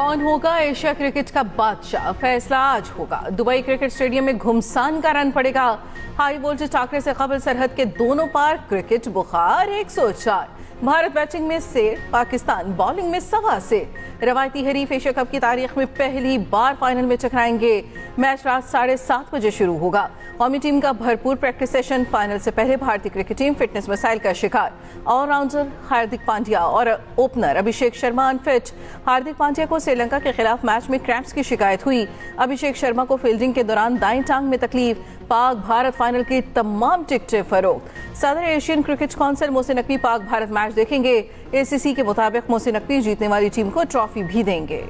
कौन होगा Asia cricket का बादशाह, फैसला आज होगा। दुबई क्रिकेट स्टेडियम में घुमसान का रन पड़ेगा। हाई वोल्टेज टाकरे से कबल सरहद के दोनों पार क्रिकेट बुखार 104। भारत बैटिंग में से, पाकिस्तान बॉलिंग में सवा से। रवायती हरीफ एशिया कप की तारीख में पहली बार फाइनल में टकराएंगे। मैच रात 7:30 बजे शुरू होगा। कौमी टीम का भरपूर प्रैक्टिस सेशन। फाइनल से पहले भारतीय क्रिकेट टीम फिटनेस मसाइल का शिकार। ऑलराउंडर हार्दिक पांड्या और ओपनर अभिषेक शर्मा अनफिट। हार्दिक पांड्या को श्रीलंका के खिलाफ मैच में क्रैम्प्स की शिकायत हुई। अभिषेक शर्मा को फील्डिंग के दौरान दाईं टांग में तकलीफ। पाक भारत फाइनल की तमाम टिकटें फरोख्त। सदर Asian cricket council Mohsin Naqvi Pak Bharat match देखेंगे। एसीसी के मुताबिक मोहसिन नकवी जीतने वाली टीम को ट्रॉफी भी देंगे।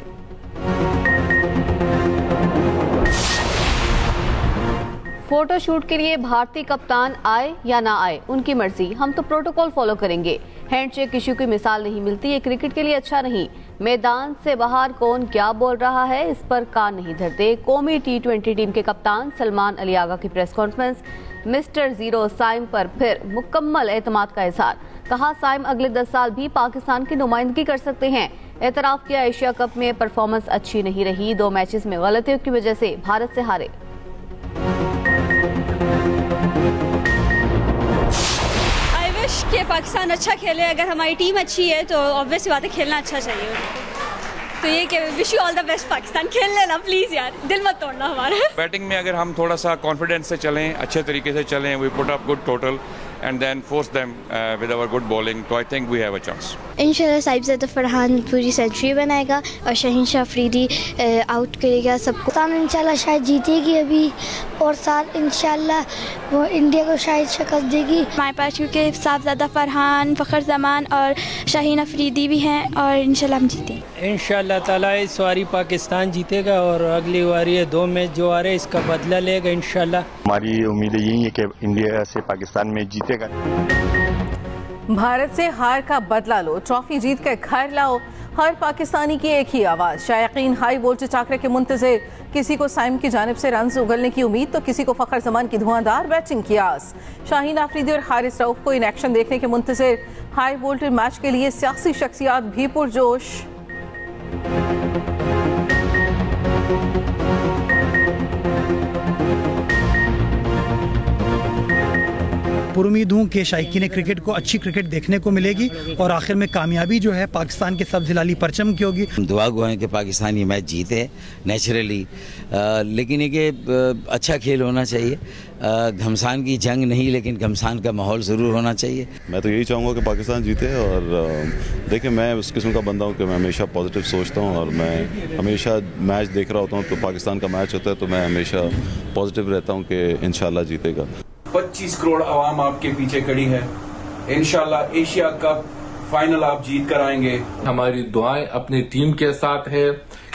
फोटोशूट के लिए भारतीय कप्तान आए या ना आए उनकी मर्जी, हम तो प्रोटोकॉल फॉलो करेंगे। हैंडशेक इश्यू की मिसाल नहीं मिलती, ये क्रिकेट के लिए अच्छा नहीं। मैदान से बाहर कौन क्या बोल रहा है इस पर कान नहीं धरते। कौमी T20 टीम के कप्तान सलमान अली आगा की press conference. Mister zero Saim पर फिर मुकम्मल एतमाद का इजहार। कहा साइम अगले 10 साल भी पाकिस्तान की नुमाइंदगी कर सकते हैं। एतराफ किया एशिया कप में परफॉर्मेंस अच्छी नहीं रही, 2 मैचेस में गलतियों की वजह से भारत से हारे। कि पाकिस्तान अच्छा खेले, अगर हमारी टीम अच्छी है तो ऑब्वियस बात है खेलना अच्छा चाहिए। तो ये कि wish you all the best Pakistan, खेल लेना प्लीज यार, दिल मत तोड़ना हमारा। बैटिंग में अगर हम थोड़ा सा कॉन्फिडेंस से चलें, अच्छे तरीके से चलें, we put up good total and then force them with our good bowling, so I think we have a chance. इंशाल्लाह साहिबजादा फरहान पूरी सेंचुरी बनाएगा और शाहीन शाह अफरीदी आउट करेगा सबको। पाकिस्तान इंशाल्लाह शायद जीतेगी अभी, और साथ इंशाल्लाह वो इंडिया को शायद शिकस्त देगी। हमारे पास क्योंकि साहिबजादा फरहान, फ़खर जमान और शाहीन अफरीदी भी हैं और इंशाल्लाह हम जीतेंगे। इंशाल्लाह ताला इस बारी पाकिस्तान जीतेगा और अगली बारी ये 2 मैच जो आ रहे हैं इसका बदला लेगा इंशाल्लाह। हमारी उम्मीद यही है कि इंडिया से पाकिस्तान में जीतेगा। भारत से हार का बदला लो, ट्रॉफी जीत कर घर लाओ। हर पाकिस्तानी की एक ही आवाज। शायकीन हाई वोल्टेज टाकरे के मुंतजिर। किसी को साइम की जानिब से रन उगलने की उम्मीद तो किसी को फखर जमान की धुआंधार बैटिंग की आस। शाहीन आफरीदी और हारिस रऊफ को इन एक्शन देखने के मुंतजिर। हाई वोल्टेज मैच के लिए सियासी शख्सियात भी पुरजोश। उम्मीद हूँ कि शायकीन क्रिकेट को अच्छी क्रिकेट देखने को मिलेगी और आखिर में कामयाबी जो है पाकिस्तान के सब जिलाली परचम की होगी। दुआ गो हैं कि पाकिस्तान ये मैच जीते नेचुरली, लेकिन एक अच्छा खेल होना चाहिए। घमसान की जंग नहीं, लेकिन घमसान का माहौल ज़रूर होना चाहिए। मैं तो यही चाहूँगा कि पाकिस्तान जीते। और देखिए, मैं उस किस्म का बंदा हूँ कि मैं हमेशा पॉजिटिव सोचता हूँ और मैं हमेशा मैच देख रहा होता हूँ। तो पाकिस्तान का मैच होता है तो मैं हमेशा पॉजिटिव रहता हूँ कि इंशाल्लाह जीतेगा। 25 करोड़ आवाम आपके पीछे खड़ी है। इंशाल्लाह एशिया कप फाइनल आप जीत कर आएंगे। हमारी दुआएं अपनी टीम के साथ है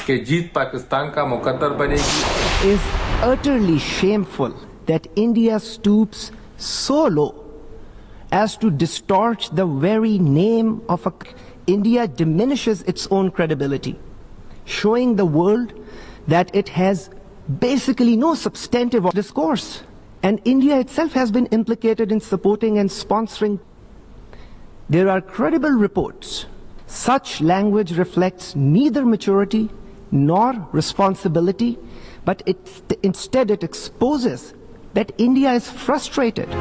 कि जीत पाकिस्तान का मुकद्दर बनेगी। Is utterly shameful that India stoops so low as to distort the very name of India diminishes its own credibility, showing the world that it has basically no substantive discourse. And India itself has been implicated in supporting and sponsoring. There are credible reports. Such language reflects neither maturity nor responsibility, but instead it exposes that India is frustrated.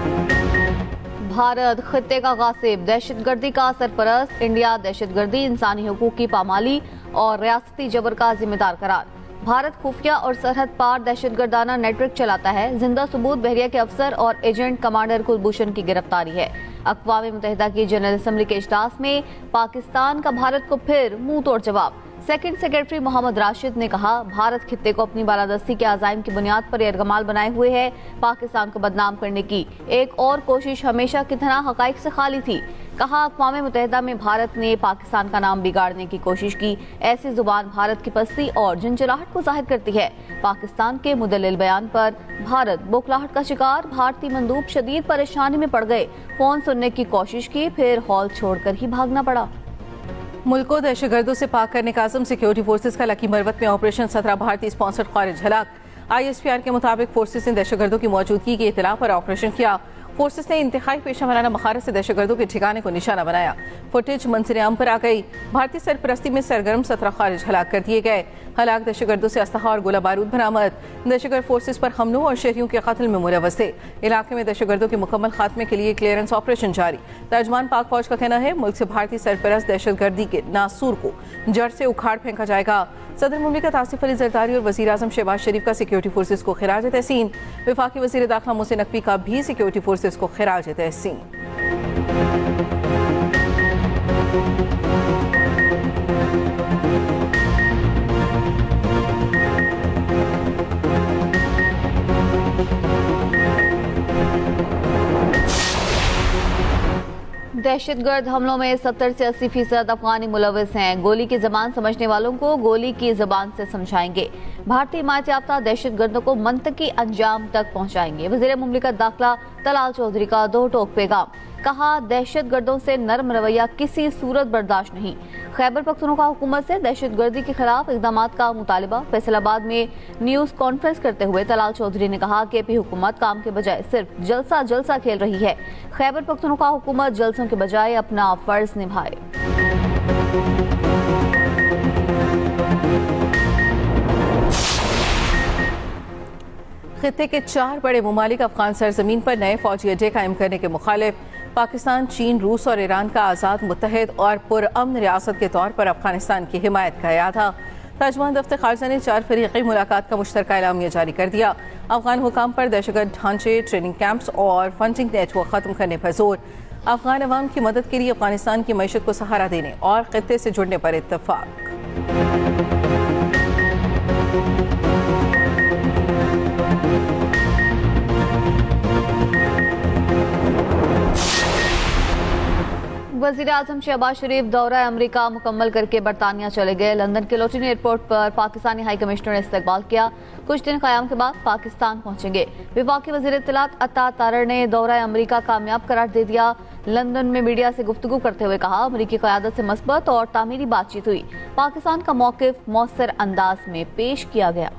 Bharat खित्ते का गासिब, दहशतगर्दी का सरपरस्त। India दहशतगर्दी, इंसानी हुकूक की पामाली और रियासती जबर का जिम्मेदार करार। भारत खुफिया और सरहद पार दहशतगर्दाना नेटवर्क चलाता है। जिंदा सबूत बहरिया के अफसर और एजेंट कमांडर कुलभूषण की गिरफ्तारी है। अक़वाम मुत्तहिदा की जनरल असम्बली के इजलास में पाकिस्तान का भारत को फिर मुंह तोड़ जवाब। सेकंड सेक्रेटरी मोहम्मद राशिद ने कहा, भारत खित्ते को अपनी बालादस्ती के अज़ाइम की बुनियाद पर यरगमाल बनाए हुए है। पाकिस्तान को बदनाम करने की एक और कोशिश हमेशा की तरह हक़ाइक़ से खाली थी। कहा, अक़वाम मुत्तहिदा में भारत ने पाकिस्तान का नाम बिगाड़ने की कोशिश की। ऐसी जुबान भारत की पस्ती और झंझलाहट को जाहिर करती है। पाकिस्तान के मुदल्लिल बयान पर भारत बौखलाहट का शिकार। भारतीय मंदूब शदीद परेशानी में पड़ गए। फोन सुनने की कोशिश की, फिर हॉल छोड़कर ही भागना पड़ा। मुल्क को दहशतगर्दों से पाक करने का आज़म। सिक्योरिटी फोर्सेज का लकी मरवत में ऑपरेशन 17 भारतीय स्पॉन्सर्ड खारिज हलाक। ISPR के मुताबिक फोर्सेज ने दहशतगर्दों की मौजूदगी की इत्तला पर ऑपरेशन किया। फोर्सेस ने इंतहाई पेशा वराना महारत से दहशतगर्दों के ठिकाने को निशाना बनाया। फुटेज मंजर-ए-आम पर आ गई। भारतीय सरपरस्ती में सरगर्म 17 खारिज हलाक कर दिए गए। हलाक दहशतगर्दों से असलहा और गोला बारूद बरामद। दहशतगर्द फोर्सेस पर हमलों और शहरियों के कत्ल में मुलव्वस थे। इलाके में दहशतगर्दों के मुकम्मल खात्मे के लिए क्लियरेंस ऑपरेशन जारी। तर्जमान पाक फौज का कहना है मुल्क से भारतीय सरपरस्त दहशतगर्दी के नासूर को जड़ से उखाड़ फेंका जाएगा। सदर मुमलिकत आसिफ अली जरदारी और वज़ीर आज़म शहबाज शरीफ का सिक्योरिटी फोर्सेस को खिराज तहसीन। वफाकी वज़ीर दाखिला मोहसिन नकवी का भी सिक्योरिटी फोर्सेस को खिराज तहसीन। दहशतगर्द हमलों में 70 से 80% अफगानी मुलव्वस हैं। गोली की जबान समझने वालों को गोली की जबान से समझाएंगे। भारतीय हिमायत याफ्ता दहशतगर्दों को मंतकी अंजाम तक पहुंचाएंगे। वज़ीर मुमलिकत दाखिला तलाल चौधरी का दो टोक पैगाम। कहा दहशतगर्दों से नरम रवैया किसी सूरत बर्दाश्त नहीं। खैबर पख्तूनख्वा हुकूमत से दहशतगर्दी के खिलाफ इक़दाम का मुतालिबा। फैसलाबाद में न्यूज़ कॉन्फ्रेंस करते हुए तलाल चौधरी ने कहा कि पी हुकूमत काम के बजाय सिर्फ जलसा खेल रही है। खैबर पख्तूनख्वा हुकूमत जलसों के बजाय अपना फर्ज निभाए। खित्ते के 4 बड़े मुमालिक अफगान सरजमीन पर नए फौजी अड्डे कायम करने के मुखालिफ पाकिस्तान, चीन, रूस और ईरान का आज़ाद, मुत्तहिद और पुरअमन रियासत के तौर पर अफगानिस्तान की हिमायत किया था। तर्जुमान दफ्तर खारजा ने 4 फरीक़ी मुलाकात का मुश्तरका एलामिया जारी कर दिया। अफगान हुकाम पर दहशतगर्द ढांचे, ट्रेनिंग कैंप्स और फंडिंग नेटवर्क खत्म करने पर जोर। अफगान अवाम की मदद के लिए अफगानिस्तान की मईशत को सहारा देने और खित्ते से जुड़ने पर इत्तफाक। वज़ीर आज़म शहबाज शरीफ दौरा अमरीका मुकम्मल करके बरतानिया चले गए। लंदन के लोटिन एयरपोर्ट पर पाकिस्तानी हाई कमिश्नर ने इस्तकबाल किया। कुछ दिन क़याम के बाद पाकिस्तान पहुंचेंगे। वफाकी वज़ीर इत्तलात अता तारर ने दौरा अमरीका कामयाब करार दे दिया। लंदन में मीडिया से गुफ्तगू करते हुए कहा अमरीकी क़यादत से मस्बत और तामीरी बातचीत हुई। पाकिस्तान का मौक़िफ़ मौसर अंदाज में पेश किया गया।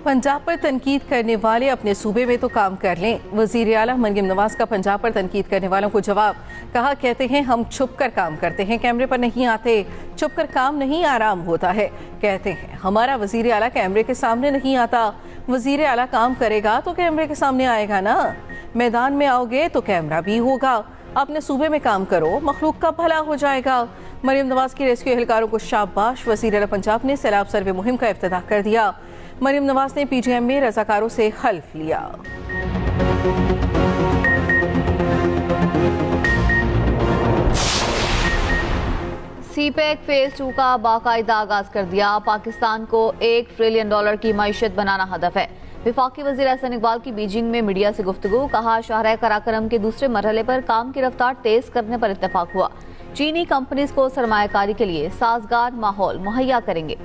पंजाब पर तनकीद करने वाले अपने सूबे में तो काम कर लें। वज़ीर आला मरियम नवाज का पंजाब पर तनकीद करने वालों को जवाब। कहा कहते हैं हम छुप कर काम करते हैं, कैमरे पर नहीं आते। छुप कर काम नहीं आराम होता है। कहते हैं हमारा वज़ीर आला कैमरे के सामने नहीं आता। वज़ीर आला काम करेगा तो कैमरे के सामने आएगा ना। मैदान में आओगे तो कैमरा भी होगा। अपने सूबे में काम करो, मखलूक का भला हो जाएगा। मरियम नवाज की रेस्क्यू एहलकारों को शाबाश। वज़ीर आला पंजाब ने सैलाब सर्वे मुहिम का इफ्तिताह कर दिया। मरियम नवाज ने पीजीएम में रजाकारों से हल्फ लिया। सीपैक फेज 2 का बाकायदा आगाज कर दिया। पाकिस्तान को $1 ट्रिलियन की मईशत बनाना हदफ है। वफाकी वज़ीर एहसन इकबाल की बीजिंग में मीडिया से गुफ्तगू। कहा शाहराह कराकरम के दूसरे मरहले पर काम की रफ्तार तेज करने पर इत्तेफाक हुआ। चीनी कंपनीज को सरमायाकारी के लिए साजगार माहौल मुहैया करेंगे।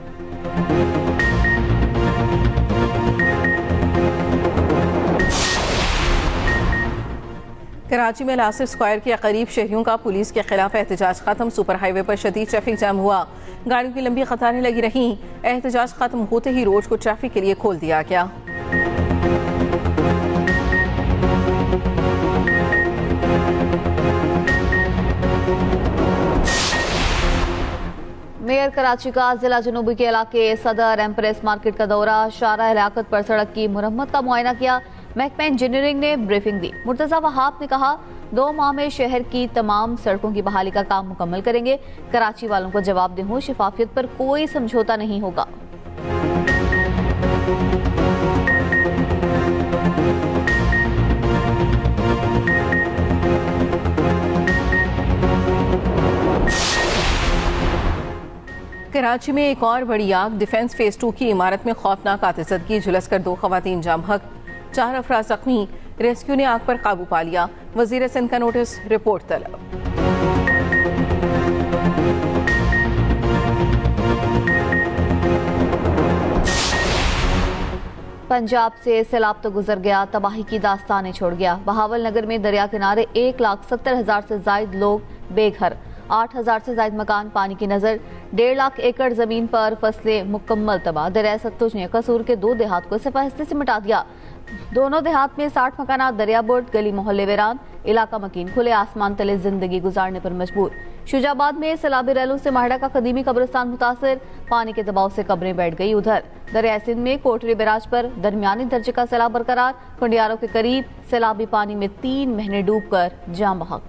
कराची में लासिफ स्क्वायर के करीब शहरियों का पुलिस के खिलाफ एहतजाज खत्म। सुपर हाईवे पर शदीद ट्रैफिक जाम हुआ। गाड़ियों की लंबी कतारें लगी रहीं। एहतजाज खत्म होते ही रोड को ट्रैफिक के लिए खोल दिया गया। मेयर कराची का जिला जनूबी के इलाके सदर एम्प्रेस मार्केट का दौरा। शाहराह लियाकत पर सड़क की मुरम्मत का मुआयना किया। महकमा इंजीनियरिंग ने ब्रीफिंग दी। मुर्तजा वहाब ने कहा 2 माह में शहर की तमाम सड़कों की बहाली का काम मुकम्मल करेंगे। कराची वालों को जवाब दे हूं, शफाफियत पर कोई समझौता नहीं होगा। कराची में एक और बड़ी आग। डिफेंस फेज 2 की इमारत में खौफनाक आतिशज़दगी। झुलसकर 2 खवातीन जाम हक, 4 अफराद जख्मी। रेस्क्यू ने आग पर काबू पा लिया। वजीर सिंध का नोटिस, रिपोर्ट तलब। पंजाब से सैलाब तो गुजर गया, तबाही की दास्तानें छोड़ गया। बहावल नगर में दरिया किनारे 1,70,000 से जायद लोग बेघर। 8,000 से ज्यादा मकान पानी की नजर। 1.5 लाख एकड़ जमीन पर फसलें मुकम्मल तबाह। दरिया सतलुज ने कसूर के 2 देहात को सिफारिश से मिटा दिया। दोनों देहात में 60 मकानात दरिया बोट, गली मोहल्ले वीरान, इलाका मकीन, खुले आसमान तले जिंदगी गुजारने पर मजबूर। शुजाबाद में सैलाबी रैलों से माहड़ा का कदीमी कब्रिस्तान मुतासिर, पानी के दबाव से कब्रें बैठ गई। उधर दरिया सिंध में कोटरी बैराज पर दरमियानी दर्जे का सैलाब बरकरार। कुंडियारों के करीब सैलाबी पानी में 3 महीने डूबकर जान बहक।